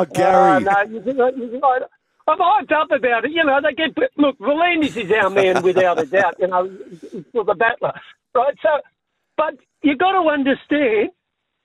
Oh, Gary. No, you're right. I'm hyped up about it. You know, look, Valandis is our man without a doubt. You know, for the battler, right? So, but you got to understand,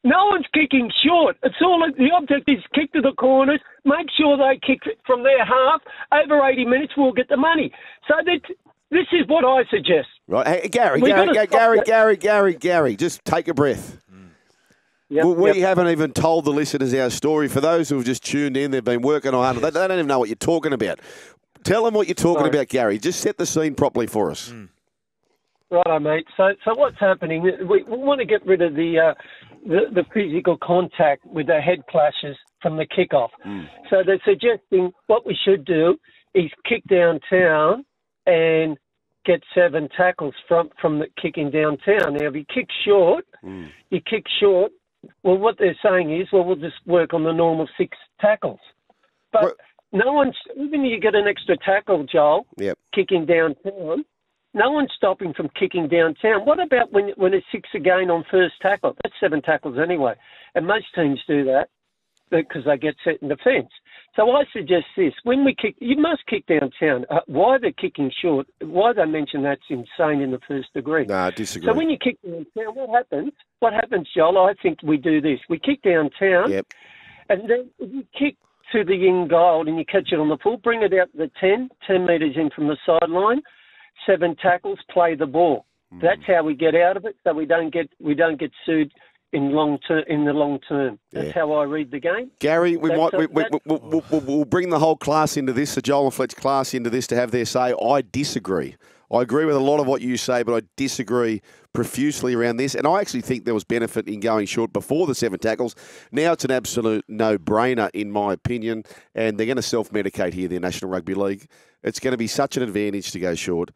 no one's kicking short. It's all the object is kick to the corners. Make sure they kick from their half. Over 80 minutes, we'll get the money. So this is what I suggest. Right, hey, Gary, just take a breath. Yep, we haven't even told the listeners our story. For those who have just tuned in, they've been working on it. They don't even know what you're talking about. Tell them what you're talking about, Gary. Just set the scene properly for us. Righto, mate. So what's happening? We want to get rid of the physical contact with the head clashes from the kickoff. So they're suggesting what we should do is kick downtown and get 7 tackles from the kicking downtown. Now, if you kick short, well, what they're saying is, well, we'll just work on the normal 6 tackles. But no one's, even if you get an extra tackle, Joel, kicking downtown, no one's stopping from kicking downtown. What about when it's 6 again on first tackle? That's 7 tackles anyway. And most teams do that because they get set in defence. So I suggest this. When we kick, you must kick downtown. Why they're kicking short, why they mention that's insane in the first degree. No, I disagree. So when you kick downtown, what happens? What happens, Joel? I think we do this. We kick downtown, and then if you kick to the in goal and you catch it on the full, bring it out to the 10 metres in from the sideline, 7 tackles, play the ball. That's how we get out of it, so we don't get sued in the long term. That's how I read the game. Gary, we'll bring the whole class into this, the Joel and Fletch class into this to have their say. I disagree. I agree with a lot of what you say, but I disagree profusely around this. And I actually think there was benefit in going short before the 7 tackles. Now it's an absolute no-brainer, in my opinion, and they're going to self-medicate here, the National Rugby League. It's going to be such an advantage to go short.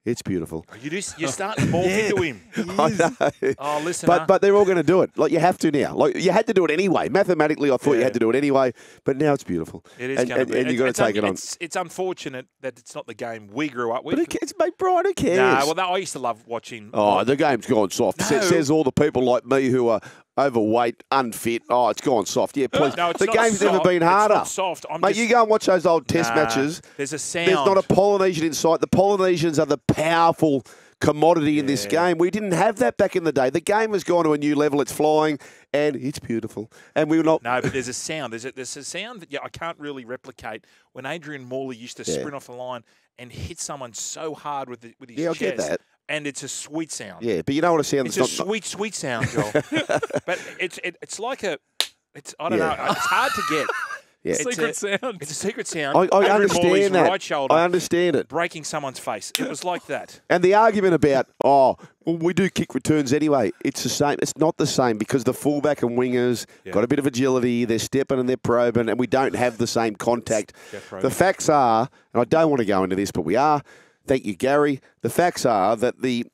It's beautiful. You're starting to morph into him. I know. Oh, listen. But they're all going to do it. Like, you have to now. Like, you had to do it anyway. Mathematically, I thought you had to do it anyway. But now it's beautiful. It is going to be. And you've got to take it on. It's unfortunate that it's not the game we grew up with. But it's, mate, Brian, who cares? I used to love watching. Oh, the game's gone soft. No. Says all the people like me who are overweight, unfit. Oh, it's gone soft. Yeah, please. No, the game's never been harder. It's not soft. Mate, you go and watch those old test matches. There's a sound. There's not a Polynesian in sight. The Polynesians are the powerful commodity in this game. We didn't have that back in the day. The game has gone to a new level. It's flying, and it's beautiful. And we will not. No, but there's a sound. There's a sound that I can't really replicate. When Adrian Morley used to sprint off the line and hit someone so hard with his chest. I get that. And it's a sweet sound. Yeah, but you know what a sound. It's a sweet sound, Joel. But it's like a. I don't know. It's hard to get. Yeah. Secret sound. It's a secret sound. I understand that. Right shoulder, I understand it. Breaking someone's face. It was like that. And the argument about, we do kick returns anyway. It's the same. It's not the same because the fullback and wingers got a bit of agility. They're stepping and they're probing, and we don't have the same contact. The facts are, and I don't want to go into this, but we are. Thank you, Gary. The facts are that the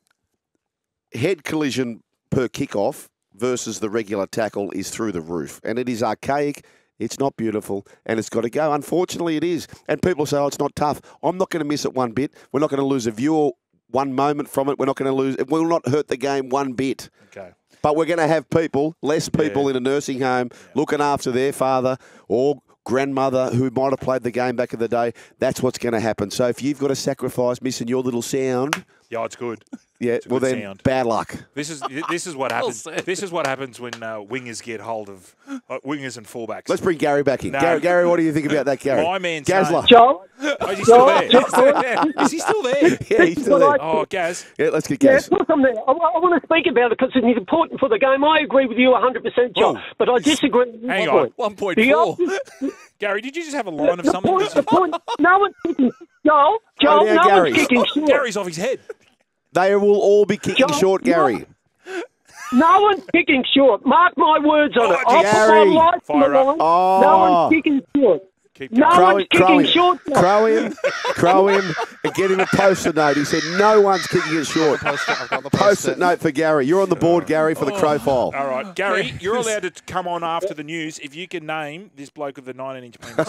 head collision per kickoff versus the regular tackle is through the roof, and it is archaic. It's not beautiful, and it's got to go. Unfortunately, it is. And people say, it's not tough. I'm not going to miss it one bit. We're not going to lose a viewer one moment from it. We're not going to lose. It will not hurt the game one bit. Okay. But we're going to have less people in a nursing home looking after their father or grandmother who might have played the game back in the day. That's what's going to happen. So if you've got to sacrifice missing your little sound... Yeah, it's good. Yeah, it's a good sound. Bad luck. This is what happens. This is what happens when wingers get hold of wingers and fullbacks. Let's bring Gary back in. No. Gary, what do you think about that, Gary? My man, Joel. Is he still there? Is he still there? Yeah, he's still there. Oh, Gaz. Yeah, let's get Gaz. Yeah, I'm there. I want to speak about it because it's important for the game. I agree with you 100%, Joel, but I disagree with you. Hang on. 1.4. Gary, did you just have a line of something? The point, no one's kicking. Joel, no Gary. one's kicking short. Gary's off his head. They will all be kicking short, Gary. No one's kicking short. Mark my words on it. I'll Gary. put my life on the line. No one's kicking short. No one's kicking short. Crow him, and get him a post-it note. He said no one's kicking it short. Post-it note for Gary. You're on the board, Gary, for the Crow file. All right, Gary, you're allowed to come on after the news if you can name this bloke with the 19-inch penis.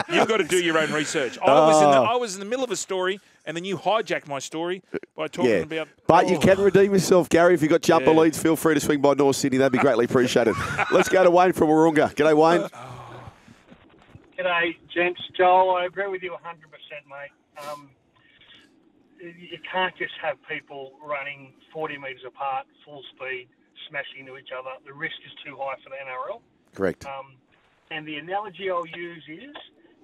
You've got to do your own research. I was in the middle of a story, and then you hijacked my story by talking about... But you can redeem yourself, Gary. If you've got jumper leads, feel free to swing by North Sydney. That'd be greatly appreciated. Let's go to Wayne from Wahroonga. G'day, Wayne. G'day, gents. Joel, I agree with you 100%, mate. You can't just have people running 40 metres apart, full speed, smashing into each other. The risk is too high for the NRL. Correct. And the analogy I'll use is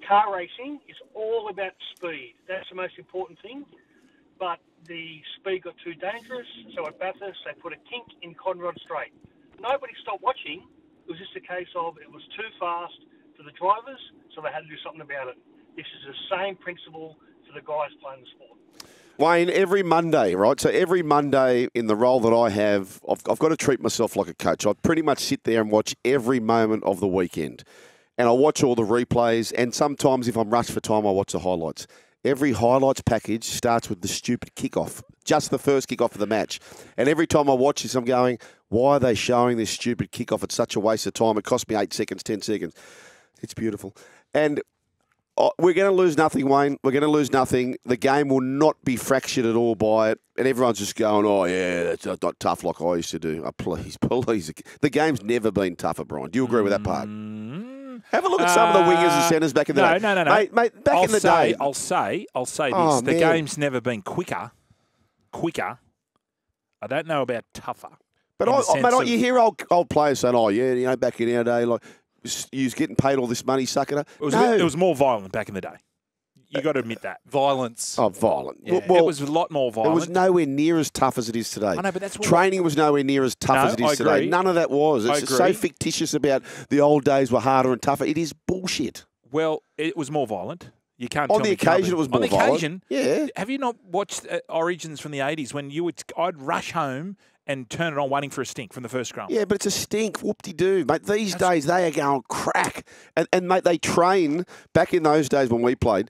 car racing is all about speed. That's the most important thing. But the speed got too dangerous, so at Bathurst they put a kink in Conrod Straight. Nobody stopped watching. It was just a case of it was too fast for the drivers, so they had to do something about it. This is the same principle for the guys playing the sport. Wayne, every Monday, right? So every Monday in the role that I have, I've got to treat myself like a coach. I pretty much sit there and watch every moment of the weekend. And I watch all the replays, and sometimes if I'm rushed for time, I watch the highlights. Every highlights package starts with the stupid kickoff, just the first kickoff of the match. And every time I watch this, I'm going, why are they showing this stupid kickoff? It's such a waste of time. It cost me 8 seconds, 10 seconds. It's beautiful. And we're going to lose nothing, Wayne. We're going to lose nothing. The game will not be fractured at all by it. And everyone's just going, oh, yeah, that's not tough like I used to do. Oh, please. The game's never been tougher, Brian. Do you agree with that part? Have a look at some of the wingers and centres back in the day. No. Mate, back in the day. I'll say this. Oh, the man. game's never been quicker. I don't know about tougher. But you hear old players saying, oh, yeah, back in our day, like, you was getting paid all this money, sucking it. It was more violent back in the day. You got to admit that. Violence. Oh, violent. Yeah, Well, it was a lot more violent. It was nowhere near as tough as it is today. I know, but that's what Training was nowhere near as tough as it is today. agree. None of that was. It's so fictitious about the old days were harder and tougher. It is bullshit. Well, it was more violent. You can't. On tell the me occasion, it was more violent. On the occasion, yeah. Have you not watched Origins from the '80s when I'd rush home and turn it on, waiting for a stink from the first scrum? Yeah, but it's a stink. Whoop-de-doo, mate. These days they are going crack, and mate, they train. Back in those days when we played,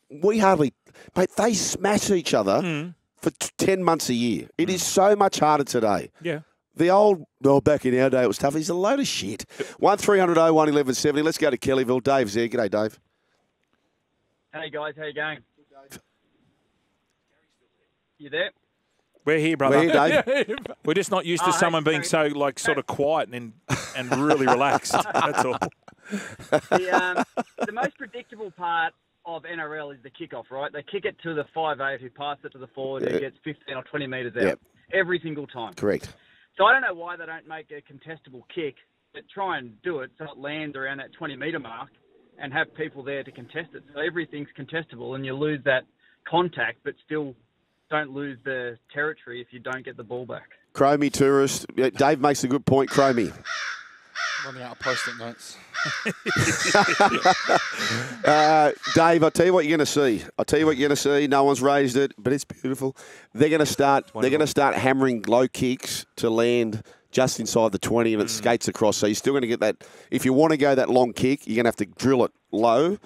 mate, they smash each other for 10 months a year. It is so much harder today. Yeah. The old, back in our day it was tough. He's a load of shit. 1300 01 1170. Let's go to Kellyville. Dave's there. G'day, Dave. Hey guys, how you going? You there? We're here, brother. We're here, Dave. We're just not used to someone being so sort of quiet and really relaxed. That's all. The most predictable part of NRL is the kickoff, right? They kick it to the 5'8", who pass it to the forward, who gets 15 or 20 metres out every single time. Correct. So I don't know why they don't make a contestable kick, but try and do it so it lands around that 20-metre mark and have people there to contest it. So everything's contestable and you lose that contact, but still don't lose the territory if you don't get the ball back. Chromie tourist. Yeah, Dave makes a good point. Chromie. Running out of post-it notes. Dave, I'll tell you what you're going to see. No one's raised it, but it's beautiful. They're going to start hammering low kicks to land just inside the 20 and it skates across. So you're still going to get that. If you want to go that long kick, you're going to have to drill it low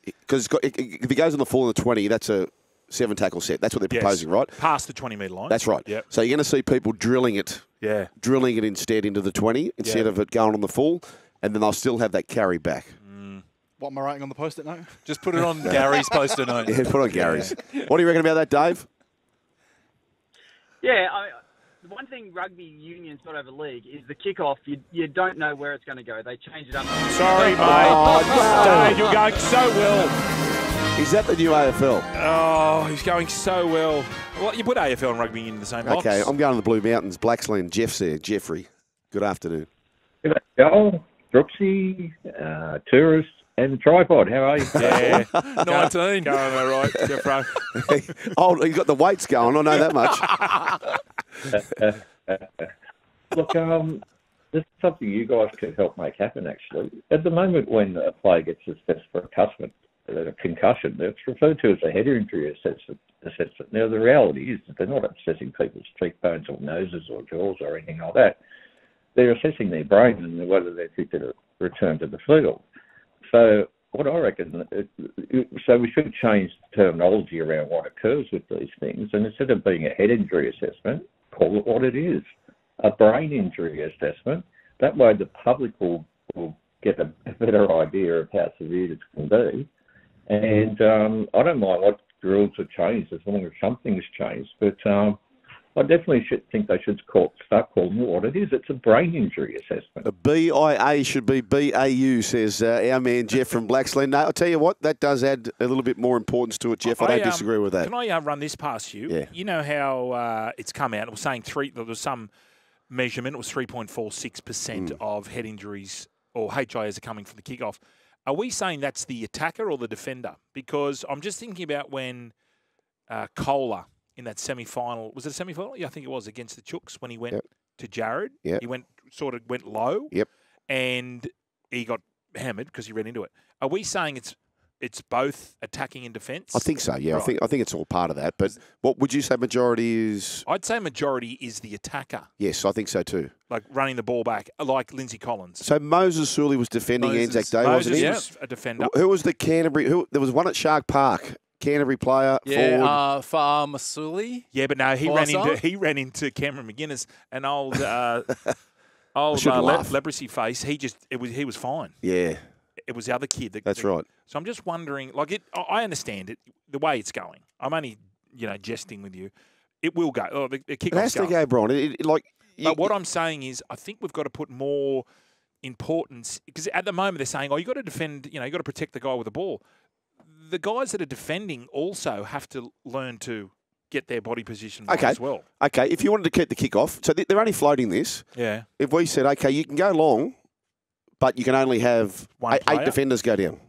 because if it goes on the full of the 20, that's a 7-tackle set. That's what they're proposing, right? Past the 20-metre line. That's right. Yep. So you're going to see people drilling it. Yeah. Drilling it instead into the 20 instead of it going on the full, and then they'll still have that carry back. What am I writing on the post-it note? Just put it on Gary's post-it note. Yeah, put on Gary's. What do you reckon about that, Dave? Yeah, the one thing rugby union's got over league is the kickoff. You don't know where it's going to go. They change it up. Sorry, mate. Dave, you're going so well. Is that the new AFL? Oh, he's going so well. Well, you put AFL and rugby union in the same box. Okay, I'm going to the Blue Mountains, Blacksland. Jeff's there. Jeffrey, good afternoon. G'day, Joel, Brooksy, Tourist, and Tripod. How are you? Yeah, 19. Going all right, Jeffro. Oh, you got the weights going. I know that much. Look, this is something you guys could help make happen, actually. At the moment, when a player gets assessed for a concussion, it's referred to as a head injury assessment. Now, the reality is that they're not assessing people's cheekbones or noses or jaws or anything like that. They're assessing their brain and whether they're fit to return to the field. So what I reckon, so we should change the terminology around what occurs with these things, and instead of being a head injury assessment, call it what it is, a brain injury assessment. That way the public will get a better idea of how severe this can be. And I don't mind what rules are changed as long as something's changed. But I definitely think they should start calling it what it is. It's a brain injury assessment. The BIA should be BAU, says our man Jeff from Blacksland. No, I'll tell you what, that does add a little bit more importance to it, Jeff. I don't disagree with that. Can I run this past you? Yeah. You know how it's come out, it was saying there was some measurement, it was 3.46% of head injuries or HIAs are coming from the kickoff. Are we saying that's the attacker or the defender? Because I'm just thinking about when Kohler in that semi-final, was it a semi-final? Yeah, I think it was, against the Chooks when he went to Jared. Yep. He went low. Yep. And he got hammered because he ran into it. Are we saying it's both attacking and defence? I think so, yeah. Right. I think it's all part of that. But what would you say majority is? I'd say majority is the attacker. Yes, I think so too. Like running the ball back, like Lindsay Collins. So Moses Sully was defending Anzac Day, wasn't he? Moses was a defender. Who was the Canterbury? There was one at Shark Park. Canterbury player, forward. Far Masuli. Yeah, but no, he ran into Cameron McGuinness, an old leprosy face. He was fine. Yeah, it was the other kid. That's right. So I'm just wondering, I understand it the way it's going. I'm only jesting with you. It will go. Oh, the kickoff's it has to go, Brian. But what I'm saying is, I think we've got to put more importance, because at the moment they're saying, you got to defend. You got to protect the guy with the ball. The guys that are defending also have to learn to get their body position right as well. Okay, if you wanted to keep the kickoff, so they're only floating this. Yeah. If we said, okay, you can go long, but you can only have eight defenders go down.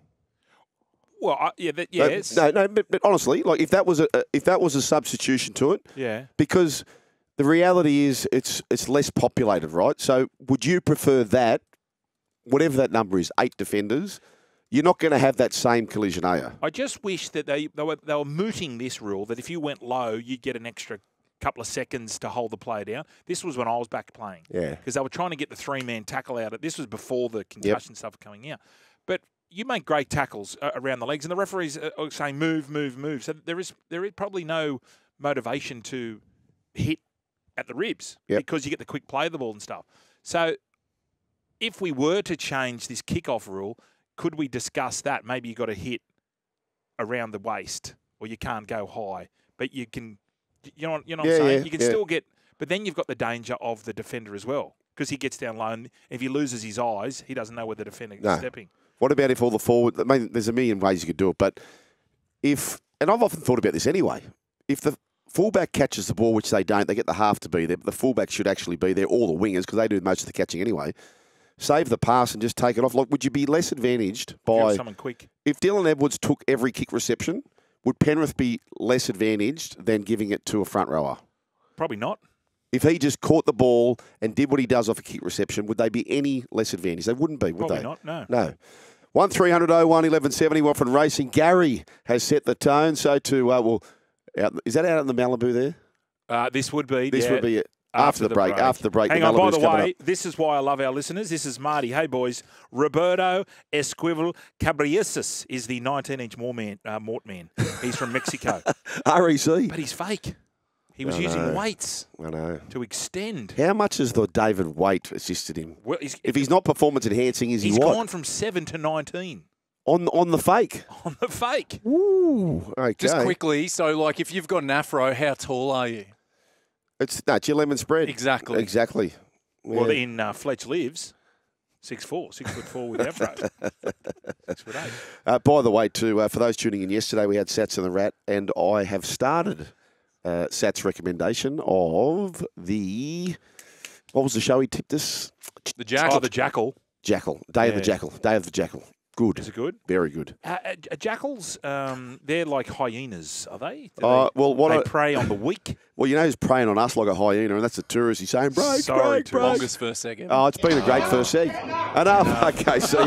Well, yes. No, but honestly, if that was a substitution to it, yeah. Because the reality is it's less populated, right? So would you prefer that, whatever that number is, 8 defenders? You're not going to have that same collision, are you? I just wish that they were mooting this rule that if you went low, you'd get an extra couple of seconds to hold the player down. This was when I was back playing. Yeah. Because they were trying to get the 3-man tackle out. This was before the concussion stuff coming out. But you make great tackles around the legs, and the referees are saying move, move, move. So there is probably no motivation to hit at the ribs because you get the quick play of the ball and stuff. So if we were to change this kickoff rule, could we discuss that? Maybe you got to hit around the waist, or you can't go high, but you can. You know what I'm saying? Yeah, you can still get, but then you've got the danger of the defender as well, because he gets down low, and if he loses his eyes, he doesn't know where the defender is stepping. What about if all the forward? I mean, there's a million ways you could do it, but and I've often thought about this anyway. If the fullback catches the ball, which they don't, they get the half to be there, but the fullback should actually be there, or the wingers, because they do most of the catching anyway. Save the pass and just take it off. Would you be less advantaged by someone quick? If Dylan Edwards took every kick reception, would Penrith be less advantaged than giving it to a front rower? Probably not. If he just caught the ball and did what he does off a kick reception, would they be any less advantaged? They wouldn't be, would Probably they? Not. No. No. 1300 01 1170 Watford Racing. Gary has set the tone. So is that out in the Malibu there? This would be. This would be it. After the break. After the break. Hang on, by the way, this is why I love our listeners. This is Marty. Hey, boys. Roberto Esquivel Cabrieses is the 19-inch Mort man. He's from Mexico. REC. But he's fake. He was using weights to extend. How much has the David weight assisted him? Well, if he's not performance enhancing, is he what? He's gone from 7 to 19. On the fake? On the fake. Ooh, okay. Just quickly, so if you've got an afro, how tall are you? It's your lemon spread. Exactly. Exactly. Yeah. Well, in Fletch lives 6'4", 6'4" with afro. 6'8". By the way, too, for those tuning in yesterday, we had Sats and the Rat, and I have started Sats' recommendation of what was the show he tipped us? The Jackal. Oh, the Jackal. Jackal. Day of the Jackal. Day of the Jackal. Good. Is it good? Very good. Jackals, they're like hyenas, are they? They prey on the weak? Well, who's preying on us like a hyena, and that's the tourist. He's saying, break, Sorry, break, break. longest first segment. Oh, it's been a great first segment. Enough. Okay, see